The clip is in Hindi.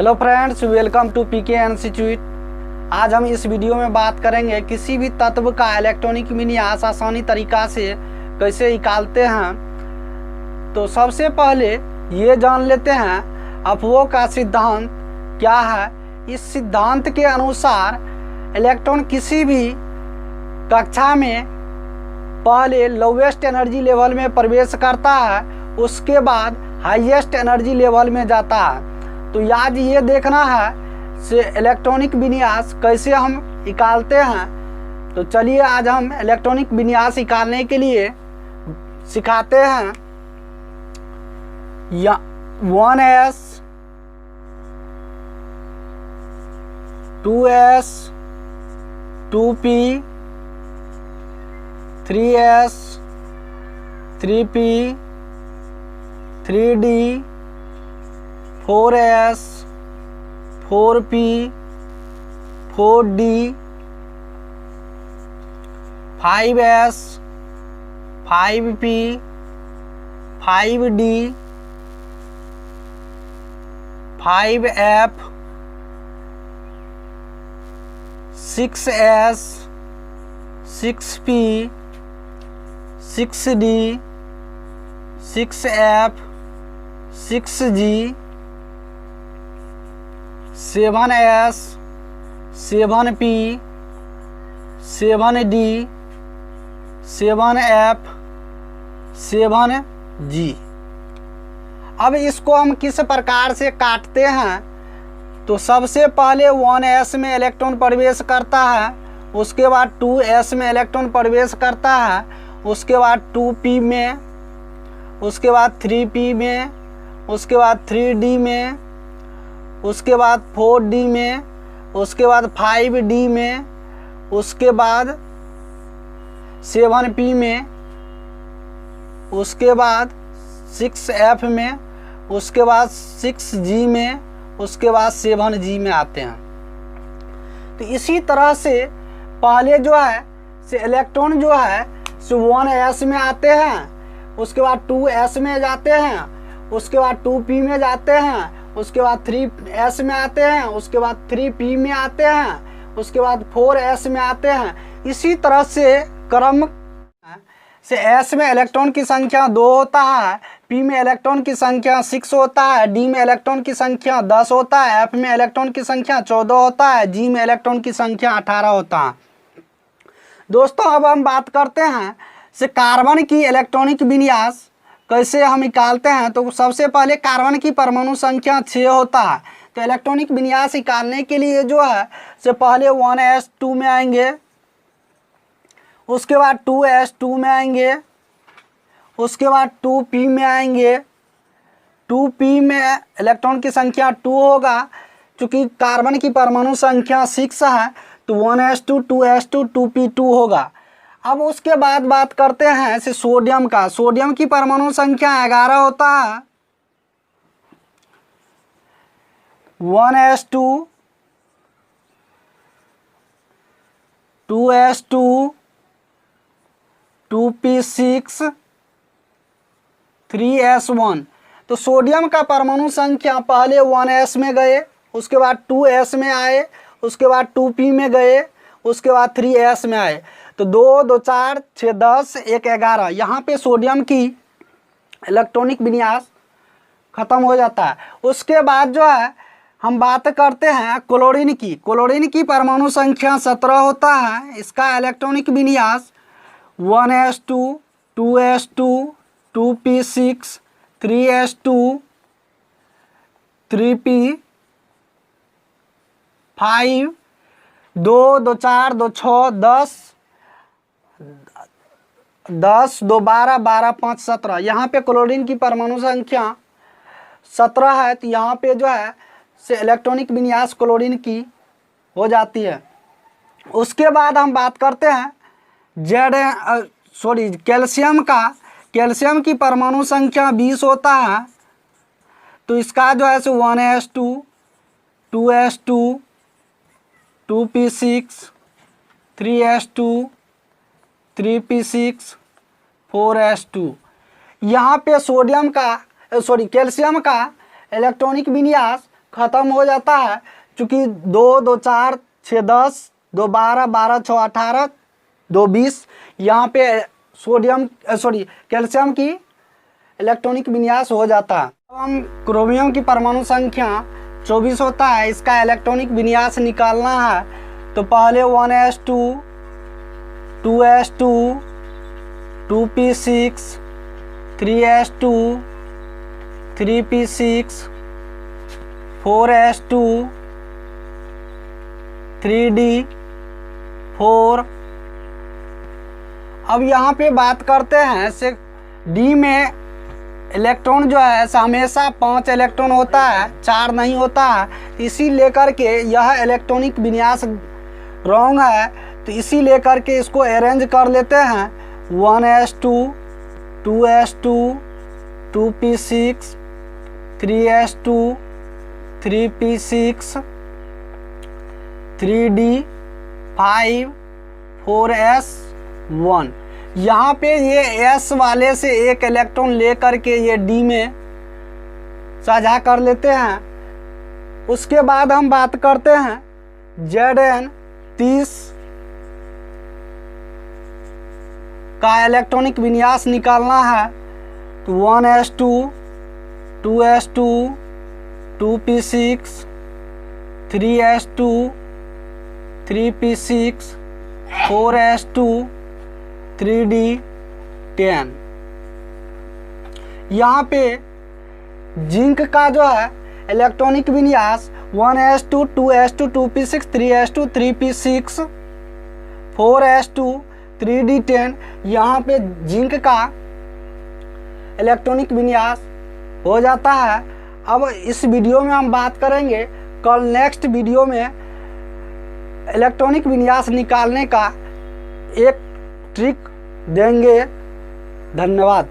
Hello friends, welcome to PK institute. आज हम इस वीडियो में बात करेंगे किसी भी तत्व का इलेक्ट्रॉनिक विन्यास आसानी तरीका से कैसे निकालते हैं। तो सबसे पहले ये जान लेते हैं अपवर्ग का सिद्धांत क्या है। इस सिद्धांत के अनुसार इलेक्ट्रॉन किसी भी कक्षा में पहले लोवेस्ट एनर्जी लेवल में प्रवेश करता है, उसके बाद हाईएस्ट एनर्जी लेवल में जाता है। तो आज ये देखना है से इलेक्ट्रॉनिक विन्यास कैसे हम निकालते हैं। तो चलिए आज हम इलेक्ट्रॉनिक विन्यास निकालने के लिए सिखाते हैं। 1s 2s 2p 3s 3p 3d 4s 4p 4d 5s 5p 5d 5f 6s 6p 6d 6f 6g 7s 7p 7d 7f 7g। अब इसको हम किस प्रकार से काटते हैं। तो सबसे पहले 1s में इलेक्ट्रॉन प्रवेश करता है, उसके बाद 2s में इलेक्ट्रॉन प्रवेश करता है, उसके बाद 2p में, उसके बाद 3p में, उसके बाद 3d में, उसके बाद 4d में, उसके बाद 5d में, उसके बाद 7p में, उसके बाद 6f में, उसके बाद 6g में, उसके बाद 7g में आते हैं। तो इसी तरह से पहले जो है से इलेक्ट्रॉन जो है से 1s में आते हैं, उसके बाद 2s में जाते हैं, उसके बाद 2p में जाते हैं, उसके बाद 3s में आते हैं, उसके बाद 3p में आते हैं, उसके बाद 4s में आते हैं। इसी तरह से क्रम से s में इलेक्ट्रॉन की संख्या 2 होता है, p में इलेक्ट्रॉन की संख्या 6 होता है, d में इलेक्ट्रॉन की संख्या 10 होता है, f में इलेक्ट्रॉन की संख्या 14 होता है, g में इलेक्ट्रॉन की संख्या 18 होता है। दोस्तों, अब हम बात करते हैं से कार्बन की इलेक्ट्रॉनिक विन्यास कैसे हम निकालते हैं। तो सबसे पहले कार्बन की परमाणु संख्या 6 होता है। तो इलेक्ट्रॉनिक विन्यास निकालने के लिए जो है से पहले 1s2 में आएंगे, उसके बाद 2s2 में आएंगे, उसके बाद 2p में आएंगे। 2p में इलेक्ट्रॉन की संख्या 2 होगा, चूँकि कार्बन की परमाणु संख्या 6 है तो 1s2 2s2 2p2 होगा। अब उसके बाद बात करते हैं से सोडियम का। सोडियम की परमाणु संख्या 11 होता है। 1s2 2s2 2p6 3s1। तो सोडियम का परमाणु संख्या पहले 1s में गए, उसके बाद 2s में आए, उसके बाद 2p में गए, उसके बाद 3s में आए। तो 2 2 4 6 10 1 11 यहाँ पे सोडियम की इलेक्ट्रॉनिक विन्यास खत्म हो जाता है। उसके बाद जो है हम बात करते हैं क्लोरीन की। क्लोरीन की परमाणु संख्या 17 होता है। इसका इलेक्ट्रॉनिक विन्यास 1s2 2s2 2p6 3s2 3p 5 2 2 4 2 6 10 10 2 12 12 5 17। यहाँ पे क्लोरीन की परमाणु संख्या 17 है। तो यहाँ पे जो है से इलेक्ट्रॉनिक विन्यास क्लोरीन की हो जाती है। उसके बाद हम बात करते हैं कैल्शियम का। कैल्शियम की परमाणु संख्या 20 होता है। तो इसका जो है से 1s2 2s2 2p6 3s2 3p6 4s2। यहाँ पे कैल्शियम का इलेक्ट्रॉनिक विन्यास ख़त्म हो जाता है, चूँकि 2 2 4 6 10 2 12 12 6 18 2 20 यहाँ पे कैल्शियम की इलेक्ट्रॉनिक विन्यास हो जाता है। अब हम क्रोमियम की परमाणु संख्या 24 होता है, इसका इलेक्ट्रॉनिक विन्यास निकालना है। तो पहले 1s2 2s2 2p6 3s2 3p6 4s2 3d4। अब यहाँ पे बात करते हैं से डी में इलेक्ट्रॉन जो है हमेशा 5 इलेक्ट्रॉन होता है, 4 नहीं होता है। इसी लेकर के यह इलेक्ट्रॉनिक विन्यास रॉन्ग है, तो इसी लेकर के इसको अरेंज कर लेते हैं 1s2 2s2 2p6 3s2 3p6 3d5 4s1। यहाँ पे ये s वाले से एक इलेक्ट्रॉन लेकर के ये d में साझा कर लेते हैं। उसके बाद हम बात करते हैं Zn30 का इलेक्ट्रॉनिक विन्यास निकालना है। तो 1s2 2s2 2p6 3s2 3p6 4s2 3d10। यहाँ पे जिंक का जो है इलेक्ट्रॉनिक विन्यास 1s2 2s2 2p6 3s2 3p6 4s2 3d10। यहाँ पे जिंक का इलेक्ट्रॉनिक विन्यास हो जाता है। अब इस वीडियो में हम बात करेंगे, कल नेक्स्ट वीडियो में इलेक्ट्रॉनिक विन्यास निकालने का एक ट्रिक देंगे। धन्यवाद।